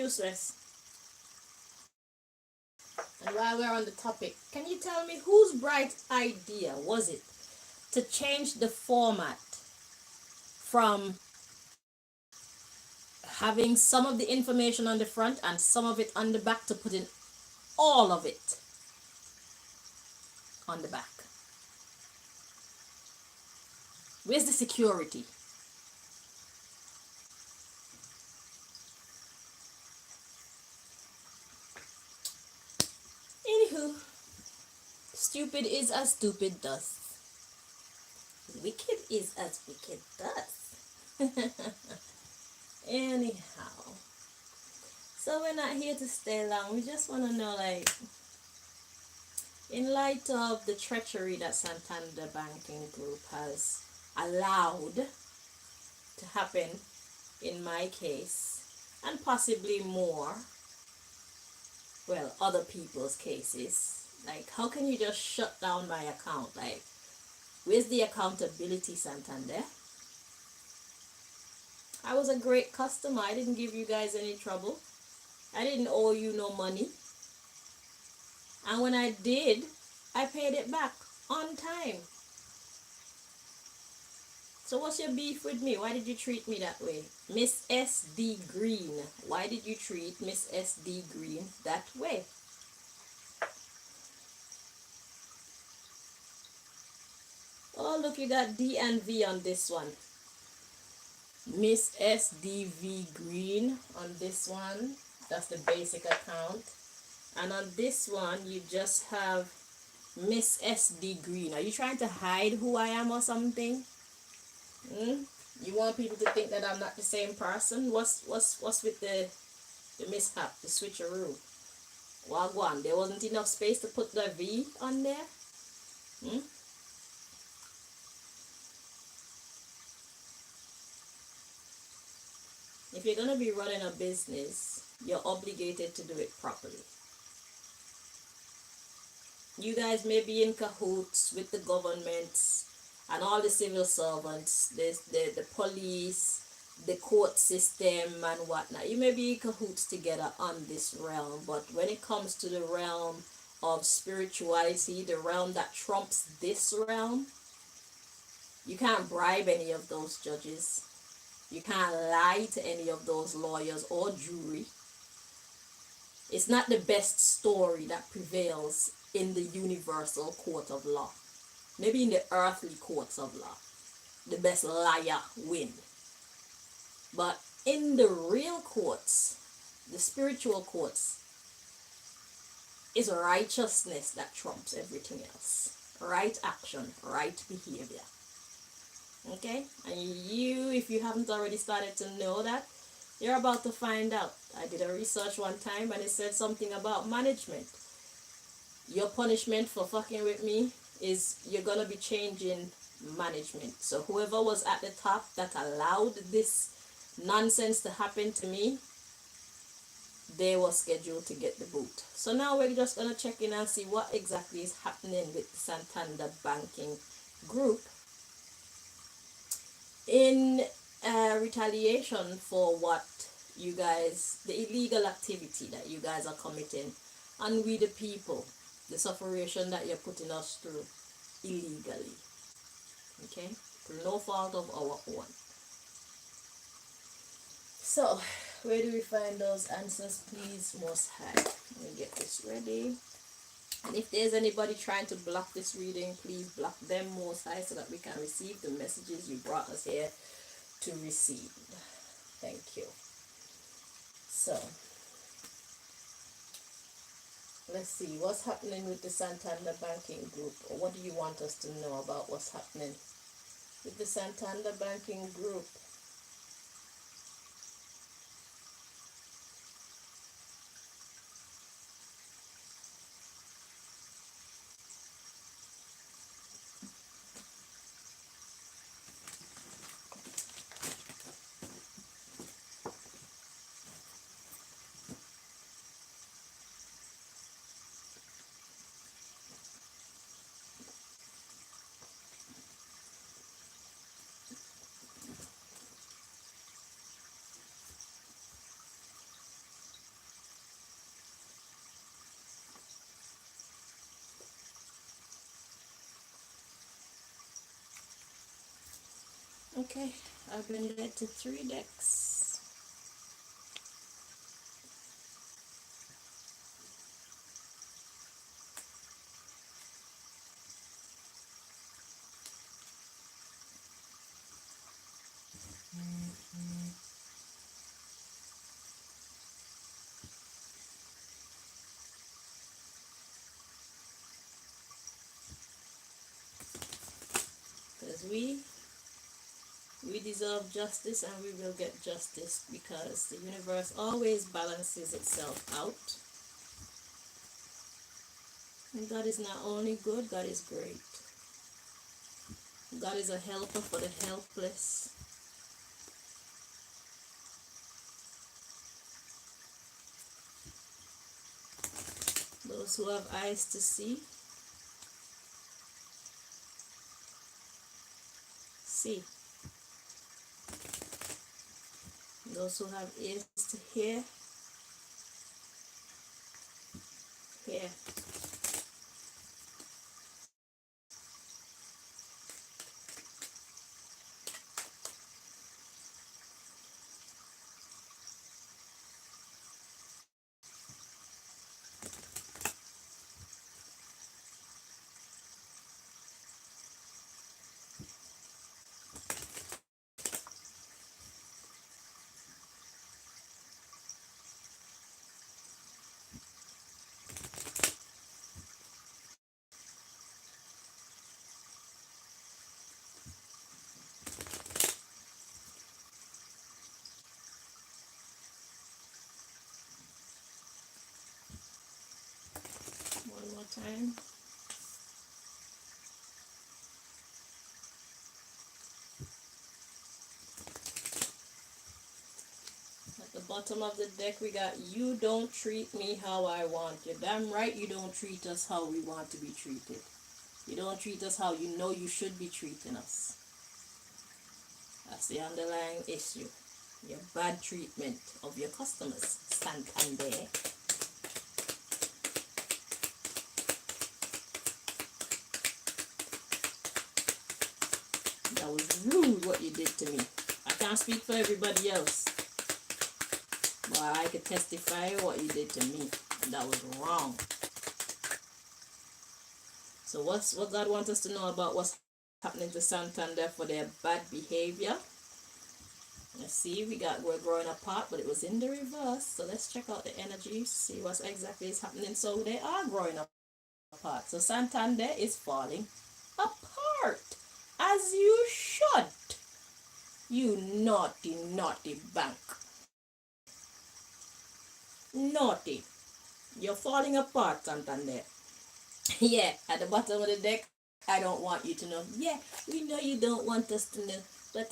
useless. And while we're on the topic, can you tell me whose bright idea was it to change the format from having some of the information on the front and some of it on the back to putting all of it on the back? Where's the security? Anywho, stupid is as stupid does. Wicked is as wicked does. Anyhow, so we're not here to stay long. We just want to know, like, in light of the treachery that Santander Banking Group has allowed to happen in my case, and possibly more, well, other people's cases, like, how can you just shut down my account? Like, where's the accountability, Santander? I was a great customer. I didn't give you guys any trouble. I didn't owe you no money. And when I did, I paid it back on time. So what's your beef with me? Why did you treat me that way? Miss SD Green. Why did you treat Miss SD Green that way? Oh, look, you got D and V on this one. Miss SDV Green on this one. That's the basic account. And on this one, you just have Miss SD Green. Are you trying to hide who I am or something? You want people to think that I'm not the same person? What's with the mishap, the switcheroo? Wagwan, there wasn't enough space to put the V on there? If you're going to be running a business, you're obligated to do it properly. You guys may be in cahoots with the governments and all the civil servants, the police, the court system and whatnot. You may be in cahoots together on this realm, but when it comes to the realm of spirituality, the realm that trumps this realm, you can't bribe any of those judges. You can't lie to any of those lawyers or jury. It's not the best story that prevails in the universal court of law. Maybe in the earthly courts of law, the best liar win. But in the real courts, the spiritual courts, is righteousness that trumps everything else. Right action, right behavior. Okay? And you, if you haven't already started to know that, you're about to find out. I did a research one time and it said something about management. Your punishment for fucking with me is you're gonna be changing management. So whoever was at the top that allowed this nonsense to happen to me, they were scheduled to get the boot. So now we're just gonna check in and see what exactly is happening with the Santander Banking Group in retaliation for what you guys, the illegal activity that you guys are committing, and we the people, the sufferation that you're putting us through illegally, okay, through no fault of our own. So where do we find those answers, please, Most High? Let me get this ready. And if there's anybody trying to block this reading, please block them, Most High, so that we can receive the messages you brought us here to receive. Thank you. So let's see what's happening with the Santander Banking Group, or what do you want us to know about what's happening with the Santander Banking Group? Okay, I've been led to 3 decks. Because we deserve justice and we will get justice because the universe always balances itself out. And God is not only good, God is great. God is a helper for the helpless. Those who have eyes to see, see. Those who have ears to hear, hear. One more time. At the bottom of the deck, we got, you don't treat me how I want you. Damn right you don't treat us how we want to be treated. You don't treat us how you know you should be treating us. That's the underlying issue. Your bad treatment of your customers. Santander. That was rude what you did to me. I can't speak for everybody else, but I could testify what you did to me. That was wrong. So what God wants us to know about what's happening to Santander for their bad behavior? Let's see, we're growing apart, but it was in the reverse. So let's check out the energy, see what exactly is happening. So they are growing apart. So Santander is falling apart, as you should. You naughty, naughty bank. Naughty. You're falling apart, Santander. Yeah, at the bottom of the deck, I don't want you to know. Yeah, we know you don't want us to know, but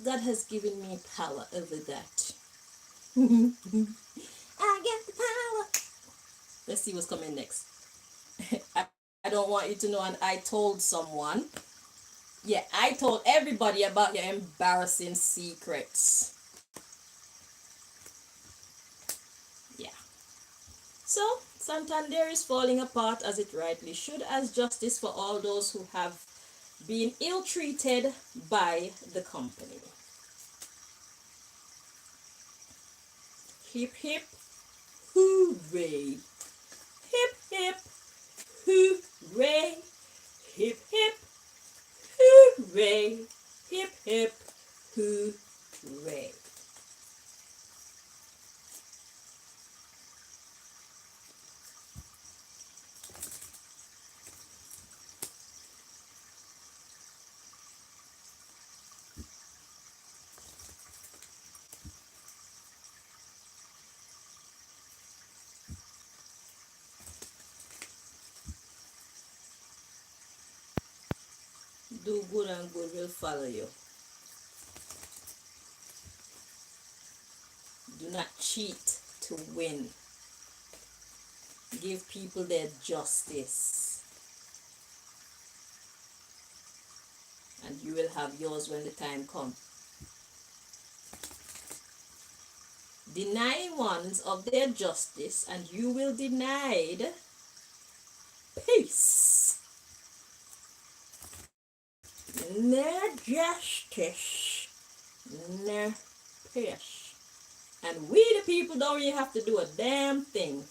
God has given me power over that. I get the power. Let's see what's coming next. I don't want you to know, and I told someone. Yeah, I told everybody about your embarrassing secrets. Yeah. So, Santander is falling apart as it rightly should, as justice for all those who have been ill-treated by the company. Hip hip hooray. Hip hip hooray. Hip hip hooray. Hip hip hooray. Do good and good will follow you. Do not cheat to win. Give people their justice. And you will have yours when the time comes. Deny ones of their justice, and you will denied peace. You no justice, no peace. And we the people don't even have to do a damn thing.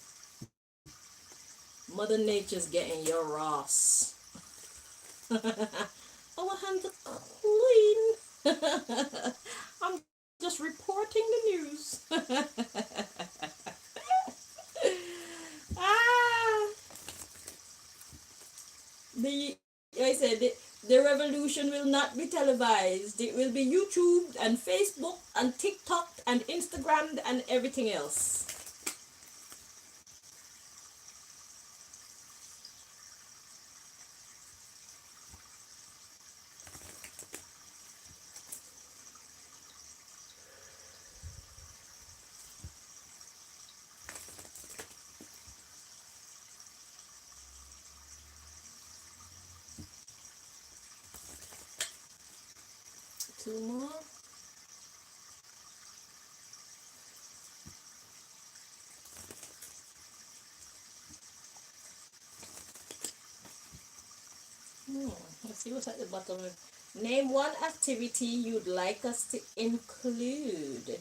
Mother Nature's getting your ass. Our hands are clean. I'm just reporting the news. ah, I said the revolution will not be televised. It will be YouTube and Facebook and TikTok and Instagram and everything else. Two more. Let's see what's at the bottom. Name one activity you'd like us to include.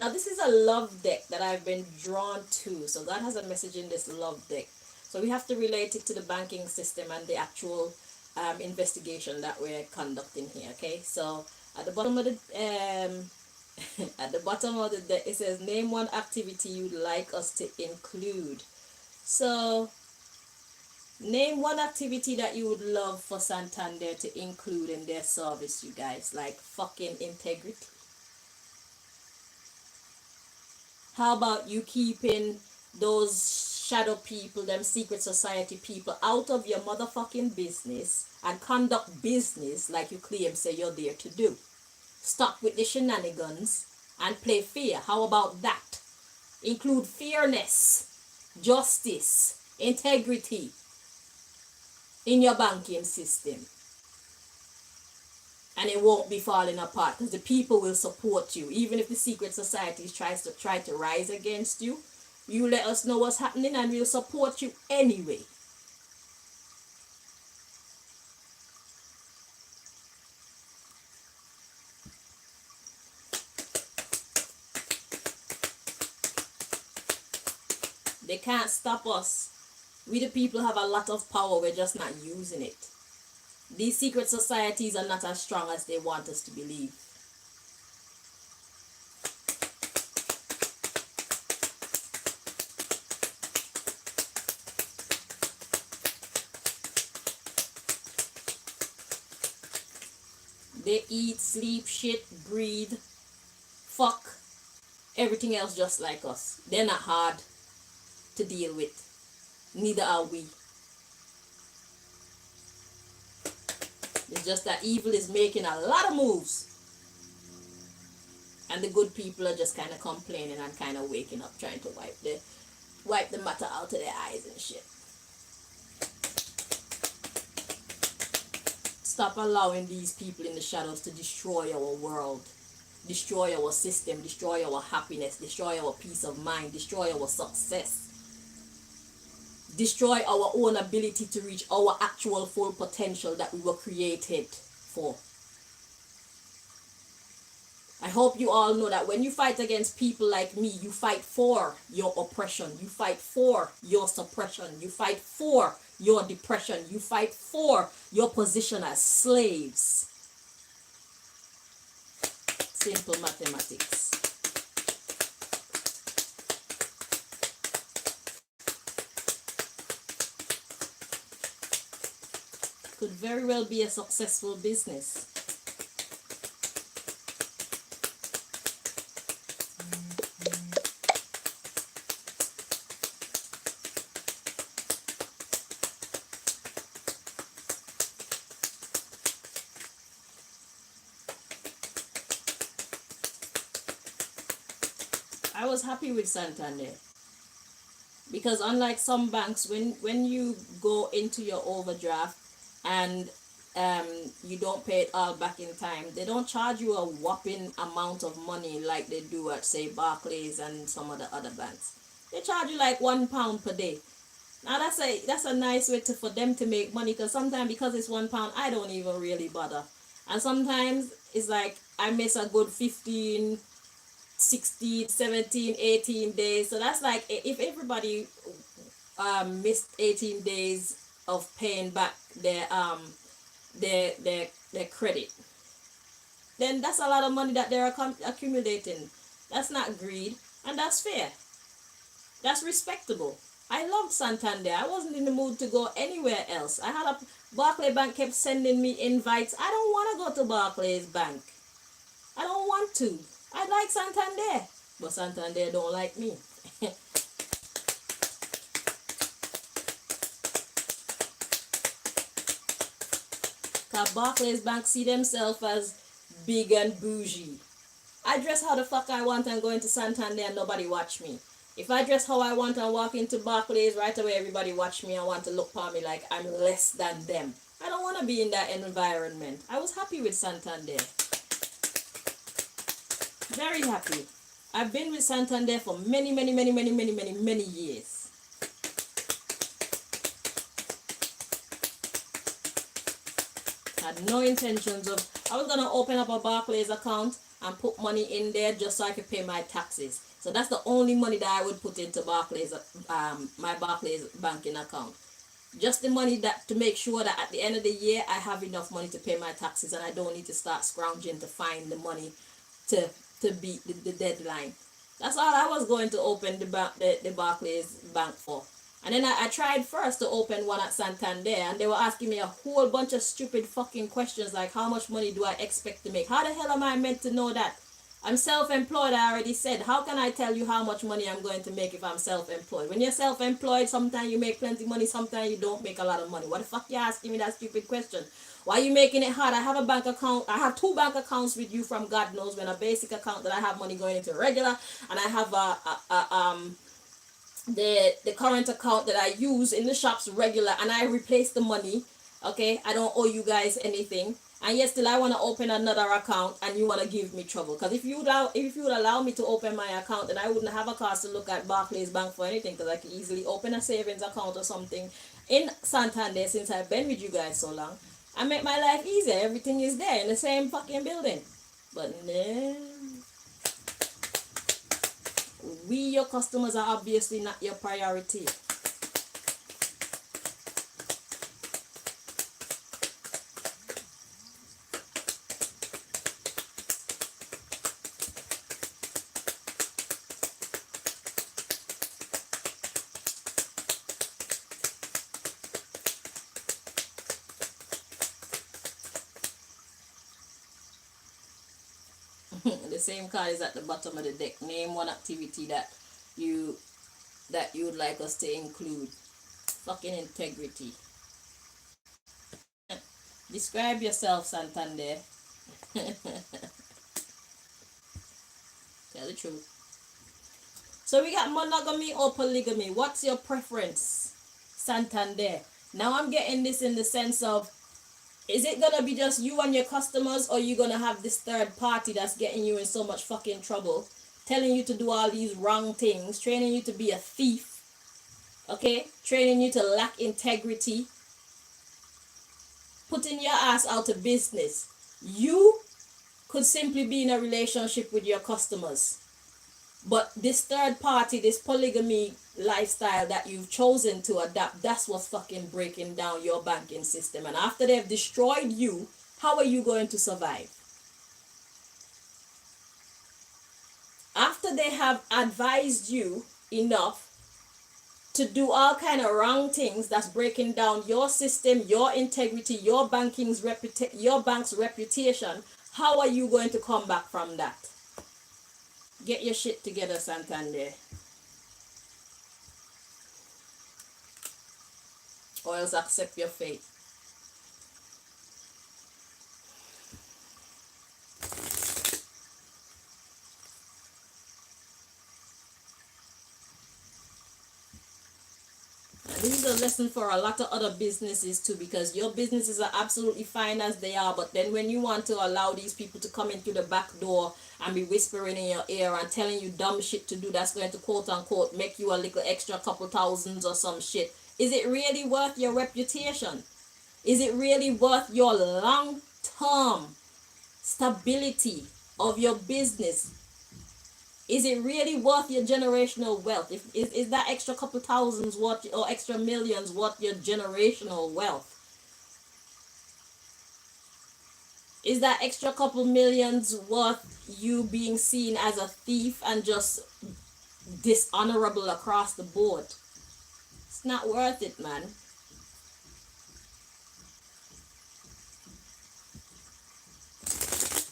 Now, this is a love deck that I've been drawn to. So, God has a message in this love deck. So, we have to relate it to the banking system and the actual investigation that we're conducting here. Okay, so at the bottom of the at the bottom of the deck, it says name one activity you'd like us to include. So name one activity that you would love for Santander to include in their service, you guys. Like fucking integrity. How about you keeping those shadow people, them secret society people, out of your motherfucking business and conduct business like you claim say you're there to do? Stop with the shenanigans and play fair. How about that? Include fairness, justice, integrity in your banking system. And it won't be falling apart because the people will support you. Even if the secret societies try to rise against you, you let us know what's happening and we'll support you anyway. They can't stop us. We the people have a lot of power, we're just not using it. These secret societies are not as strong as they want us to believe. They eat, sleep, shit, breathe, fuck, everything else just like us. They're not hard to deal with. Neither are we. It's just that evil is making a lot of moves. And the good people are just kind of complaining and kind of waking up, trying to wipe the matter out of their eyes and shit. Stop allowing these people in the shadows to destroy our world, destroy our system, destroy our happiness, destroy our peace of mind, destroy our success, destroy our own ability to reach our actual full potential that we were created for. I hope you all know that when you fight against people like me, you fight for your oppression, you fight for your suppression, you fight for your depression, you fight for your position as slaves. Simple mathematics. Could very well be a successful business. I was happy with Santander because unlike some banks, when you go into your overdraft and you don't pay it all back in time, they don't charge you a whopping amount of money like they do at say Barclays and some of the other banks. They charge you like £1 per day. Now that's a nice way for them to make money, because sometimes because it's £1 I don't even really bother. And sometimes it's like I miss a good 15, 16, 17, 18 days. So that's like if everybody missed 18 days of paying back their credit, then that's a lot of money that they're accumulating. That's not greed, and that's fair. That's respectable. I loved Santander. I wasn't in the mood to go anywhere else. I had a Barclays Bank kept sending me invites. I don't want to go to Barclays Bank. I don't want to. I like Santander, but Santander don't like me. Cause Barclays Bank see themselves as big and bougie. I dress how the fuck I want and go into Santander and nobody watch me. If I dress how I want and walk into Barclays, right away everybody watch me and want to look for me like I'm less than them. I don't want to be in that environment. I was happy with Santander. Very happy. I've been with Santander for many years. Had no intentions of, I was gonna open up a Barclays account and put money in there just so I could pay my taxes. So that's the only money that I would put into Barclays, my Barclays banking account. Just the money that to make sure that at the end of the year I have enough money to pay my taxes and I don't need to start scrounging to find the money to beat the deadline. That's all I was going to open the Barclays bank for. And then I tried first to open one at Santander, and they were asking me a whole bunch of stupid fucking questions like how much money do I expect to make? How the hell am I meant to know that? I'm self-employed, I already said. How can I tell you how much money I'm going to make if I'm self-employed? When you're self-employed, sometimes you make plenty money, sometimes you don't make a lot of money. What the fuck you asking me that stupid question? Why are you making it hard? I have a bank account. I have 2 bank accounts with you from God knows when. A basic account that I have money going into regular, and I have the current account that I use in the shops regular, and I replace the money. Okay, I don't owe you guys anything, and yet still I want to open another account and you want to give me trouble. Because if you would allow me to open my account, then I wouldn't have a cause to look at Barclays Bank for anything, because I could easily open a savings account or something in Santander since I've been with you guys so long and make my life easier. Everything is there in the same fucking building. But no, we your customers are obviously not your priority. The same card is at the bottom of the deck. Name one activity that you would like us to include. Fucking integrity. Describe yourself, Santander. Tell the truth. So we got monogamy or polygamy. What's your preference, Santander? Now I'm getting this in the sense of, is it gonna be just you and your customers, or you gonna have this third party that's getting you in so much fucking trouble, telling you to do all these wrong things, training you to be a thief, okay, training you to lack integrity, putting your ass out of business? You could simply be in a relationship with your customers, but this third party, this polygamy lifestyle that you've chosen to adapt, that's what's fucking breaking down your banking system. And after they've destroyed you, how are you going to survive? After they have advised you enough to do all kind of wrong things that's breaking down your system, your integrity, your bank's reputation, how are you going to come back from that? Get your shit together, Santander. Or else accept your fate. This is a lesson for a lot of other businesses too, because your businesses are absolutely fine as they are, but then when you want to allow these people to come in through the back door and be whispering in your ear and telling you dumb shit to do that's going to quote unquote make you a little extra couple thousands or some shit, is it really worth your reputation? Is it really worth your long term stability of your business, is it really worth your generational wealth? Is that extra couple thousands worth, or extra millions worth your generational wealth? Is that extra couple millions worth you being seen as a thief and just dishonorable across the board? It's not worth it, man.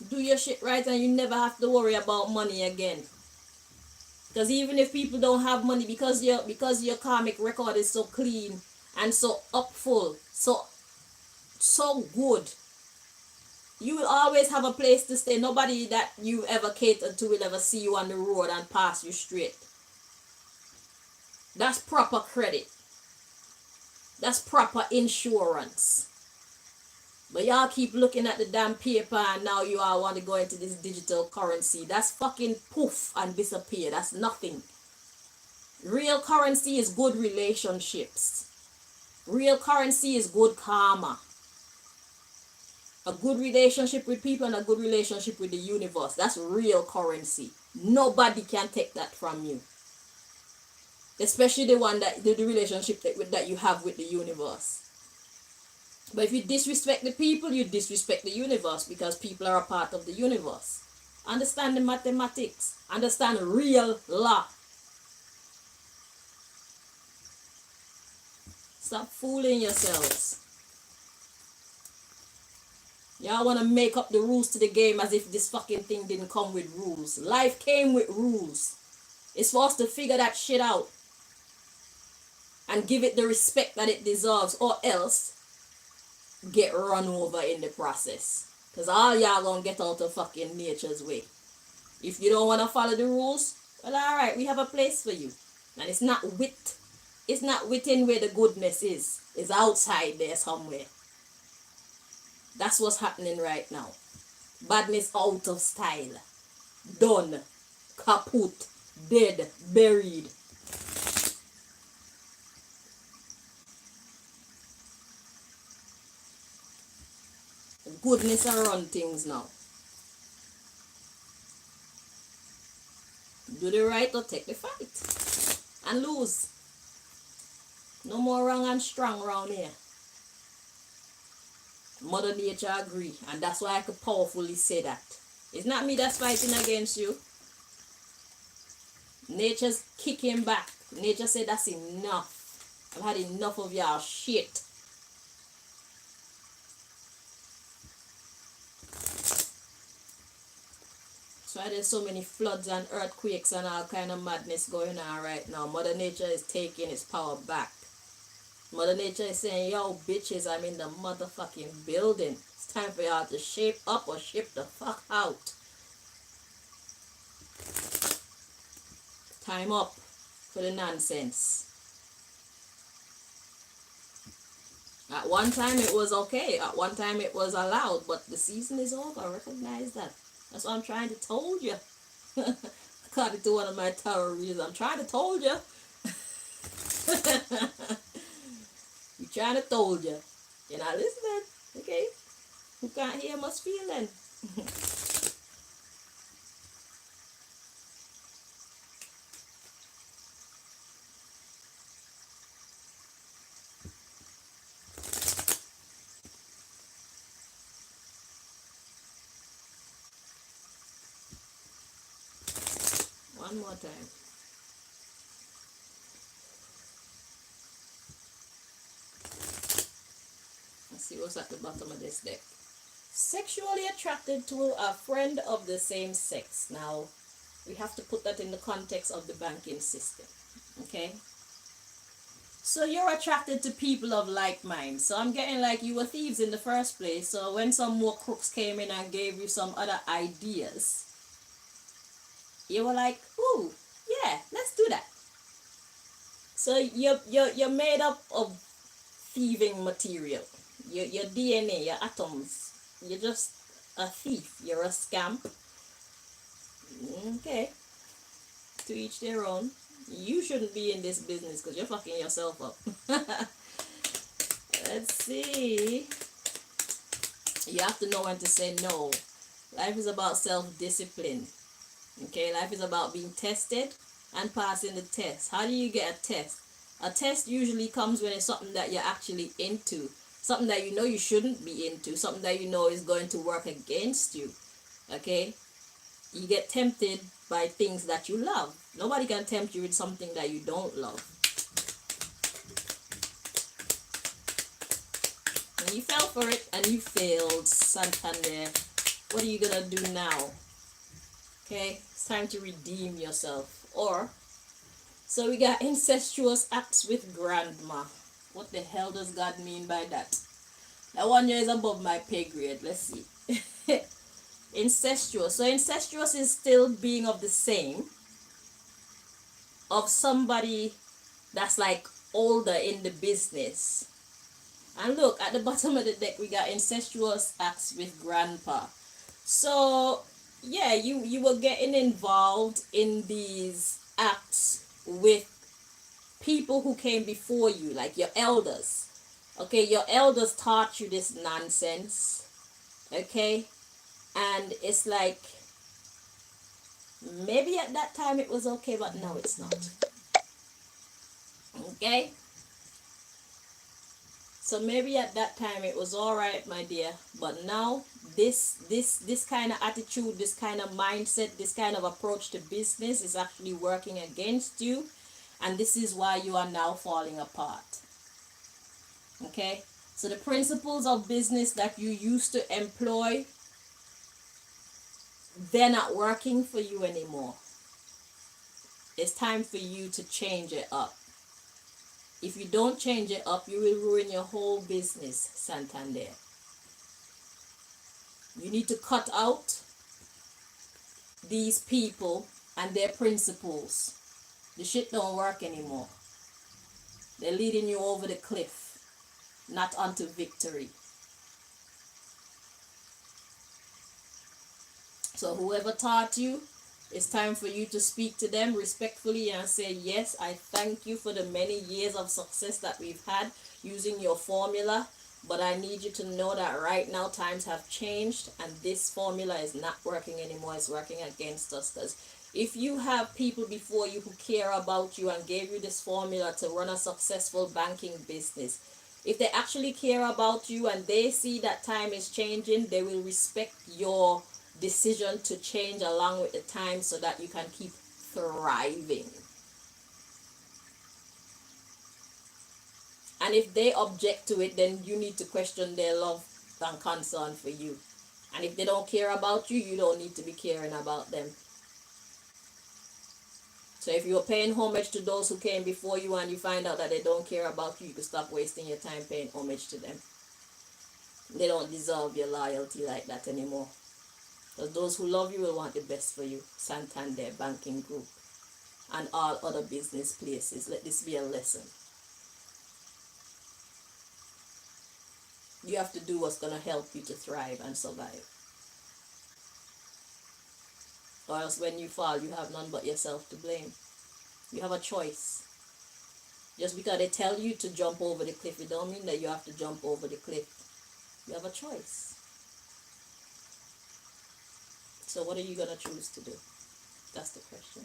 Do your shit right and you never have to worry about money again. Because even if people don't have money, because your karmic record is so clean and so upful, so good, you will always have a place to stay. Nobody that you ever catered to will ever see you on the road and pass you straight. That's proper credit. That's proper insurance. But y'all keep looking at the damn paper and now you all want to go into this digital currency. That's fucking poof and disappear. That's nothing. Real currency is good relationships. Real currency is good karma. A good relationship with people and a good relationship with the universe. That's real currency. Nobody can take that from you. Especially the one that the relationship that you have with the universe. But if you disrespect the people, you disrespect the universe, because people are a part of the universe. Understand the mathematics. Understand real law. Stop fooling yourselves. Y'all want to make up the rules to the game as if this fucking thing didn't come with rules. Life came with rules. It's for us to figure that shit out and give it the respect that it deserves, or else get run over in the process. Because all y'all gonna get out of fucking nature's way. If you don't want to follow the rules, well, alright, we have a place for you. And it's not within where the goodness is. It's outside there somewhere. That's what's happening right now. Badness out of style. Done. Kaput. Dead. Buried. Goodness around things now. Do the right or take the fight. And lose. No more wrong and strong around here. Mother Nature agree. And that's why I could powerfully say that. It's not me that's fighting against you. Nature's kicking back. Nature said that's enough. I've had enough of y'all shit. That's why there's so many floods and earthquakes and all kind of madness going on right now. Mother Nature is taking its power back. Mother Nature is saying, yo, bitches, I'm in the motherfucking building. It's time for y'all to shape up or shape the fuck out. Time up for the nonsense. At one time it was okay. At one time it was allowed. But the season is over. Recognize that. That's what I'm trying to told you. According to one of my tarot readers, I'm trying to told you. You trying to told you. You're not listening. Okay. Who can't hear must feel then. One more time. Let's see what's at the bottom of this deck. Sexually attracted to a friend of the same sex. Now, we have to put that in the context of the banking system. Okay? So you're attracted to people of like mind. So I'm getting like you were thieves in the first place. So when some more crooks came in and gave you some other ideas, you were like, ooh, yeah, let's do that. So you're made up of thieving material. Your DNA, your atoms. You're just a thief. You're a scamp. Okay. To each their own. You shouldn't be in this business because you're fucking yourself up. Let's see. You have to know when to say no. Life is about self-discipline. Okay, life is about being tested and passing the test. How do you get a test? A test usually comes when it's something that you're actually into, something that you know you shouldn't be into, something that you know is going to work against you. Okay, you get tempted by things that you love. Nobody can tempt you with something that you don't love. And you fell for it and you failed, Santander. What are you gonna do now? Okay, it's time to redeem yourself. Or, so we got incestuous acts with grandma. What the hell does God mean by that? That one here is above my pay grade. Let's see. Incestuous. So incestuous is still being of the same, of somebody that's like older in the business. And look, at the bottom of the deck, we got incestuous acts with grandpa. So, yeah, you were getting involved in these acts with people who came before you, like your elders. Okay, your elders taught you this nonsense. Okay, and it's like, maybe at that time it was okay, but now it's not. Okay, so maybe at that time it was all right, my dear, but now this kind of attitude, this kind of mindset, this kind of approach to business is actually working against you, and this is why you are now falling apart. Okay, so the principles of business that you used to employ, they're not working for you anymore. It's time for you to change it up. If you don't change it up, you will ruin your whole business, Santander. You need to cut out these people and their principles. The shit don't work anymore. They're leading you over the cliff, not onto victory. So whoever taught you, it's time for you to speak to them respectfully and say, yes, I thank you for the many years of success that we've had using your formula, but I need you to know that right now times have changed and this formula is not working anymore. It's working against us. Because if you have people before you who care about you and gave you this formula to run a successful banking business, if they actually care about you and they see that time is changing, they will respect your decision to change along with the time so that you can keep thriving. And if they object to it, then you need to question their love and concern for you. And if they don't care about you, you don't need to be caring about them. So if you're paying homage to those who came before you and you find out that they don't care about you, you can stop wasting your time paying homage to them. They don't deserve your loyalty like that anymore. Because those who love you will want the best for you. Santander Banking Group and all other business places. Let this be a lesson. You have to do what's going to help you to thrive and survive. Or else when you fall, you have none but yourself to blame. You have a choice. Just because they tell you to jump over the cliff, it don't mean that you have to jump over the cliff. You have a choice. So what are you going to choose to do? That's the question.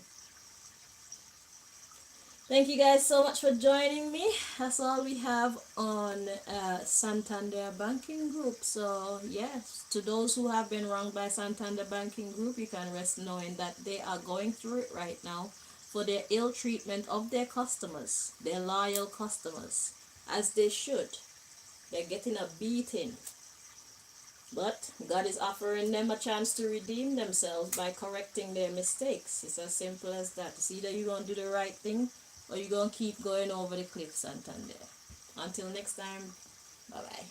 Thank you guys so much for joining me. That's all we have on Santander Banking Group. So yes, to those who have been wronged by Santander Banking Group, you can rest knowing that they are going through it right now for their ill treatment of their customers, their loyal customers, as they should. They're getting a beating. But God is offering them a chance to redeem themselves by correcting their mistakes. It's as simple as that. It's either you're going to do the right thing or you're going to keep going over the cliff, Santander. Until next time, bye-bye.